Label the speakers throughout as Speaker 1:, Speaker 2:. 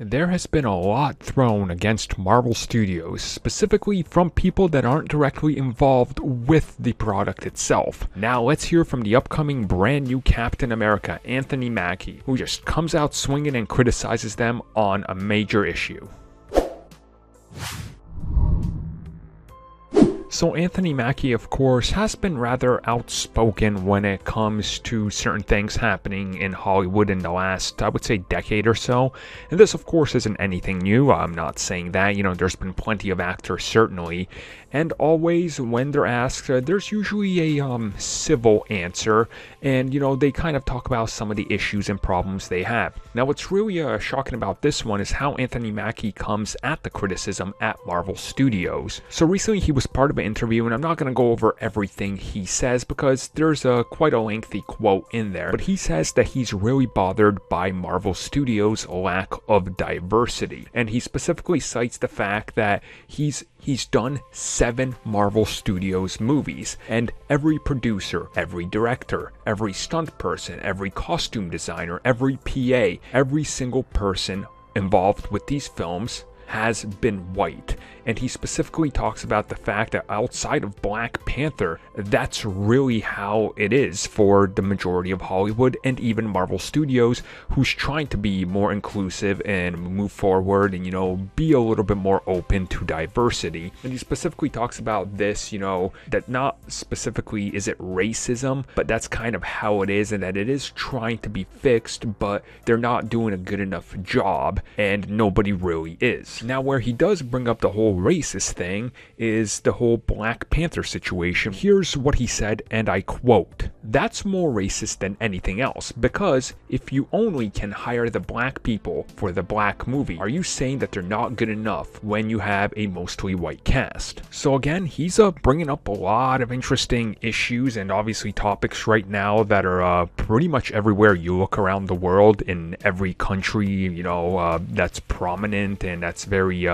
Speaker 1: There has been a lot thrown against Marvel Studios, specifically from people that aren't directly involved with the product itself. Now let's hear from the upcoming brand new Captain America, Anthony Mackie, who just comes out swinging and criticizes them on a major issue. So Anthony Mackie, of course, has been rather outspoken when it comes to certain things happening in Hollywood in the last, I would say, decade or so. And this, of course, isn't anything new. I'm not saying that. There's been plenty of actors, certainly. And always, when they're asked, there's usually a civil answer. And, they kind of talk about some of the issues and problems they have. Now, what's really shocking about this one is how Anthony Mackie comes at the criticism at Marvel Studios. So recently, he was part of an interview, and I'm not going to go over everything he says because there's quite a lengthy quote in there. But he says that he's really bothered by Marvel Studios' lack of diversity. And he specifically cites the fact that he's done 7 Marvel Studios movies, and every producer, every director, every stunt person, every costume designer, every PA, every single person involved with these films has been white. And he specifically talks about the fact that outside of Black Panther, that's really how it is for the majority of Hollywood and even Marvel Studios, who's trying to be more inclusive and move forward and, be a little bit more open to diversity. And he specifically talks about this, that not specifically is it racism, but that's kind of how it is, and that it is trying to be fixed, but they're not doing a good enough job, and nobody really is. Now, where he does bring up the whole racist thing is the whole Black Panther situation. Here's what he said, and I quote, "That's more racist than anything else, because if you only can hire the black people for the black movie, are you saying that they're not good enough when you have a mostly white cast?" So again, he's bringing up a lot of interesting issues and obviously topics right now that are pretty much everywhere you look around the world, in every country, that's prominent and that's very,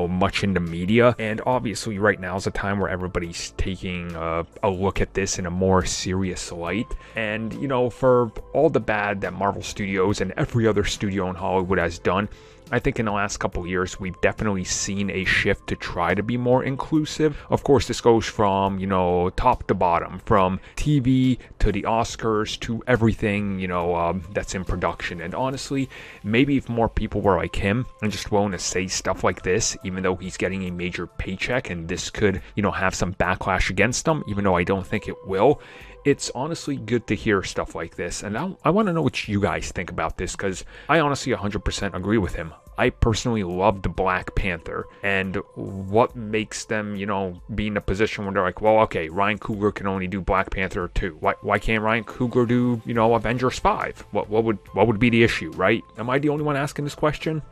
Speaker 1: much in the media. And obviously right now is a time where everybody's taking a look at this in a more serious light. And, for all the bad that Marvel Studios and every other studio in Hollywood has done, I think in the last couple of years, we've definitely seen a shift to try to be more inclusive. Of course, this goes from, top to bottom, from TV to the Oscars to everything, that's in production. And honestly, maybe if more people were like him and just willing to say stuff like this, even though he's getting a major paycheck and this could, have some backlash against him, even though I don't think it will, it's honestly good to hear stuff like this. And I want to know what you guys think about this, because I honestly 100% agree with him. I personally love the Black Panther, and what makes them, be in a position where they're like, well, okay, Ryan Coogler can only do Black Panther 2. Why can't Ryan Coogler do, Avengers 5? What would be the issue, right? Am I the only one asking this question?